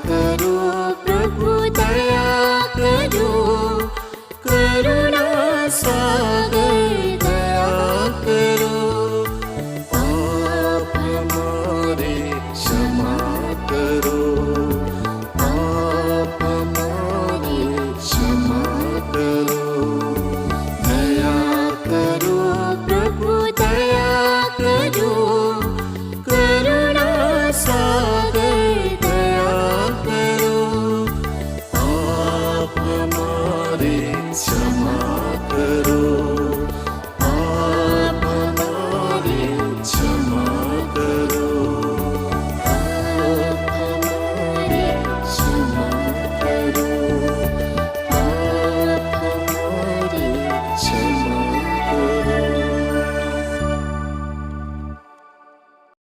करो प्रभु दया करो, करुणा सागर दया करो। पाप हमारे क्षमा करो, पाप हमारे क्षमा करो। दया करो प्रभु दया करो, करुणा सागर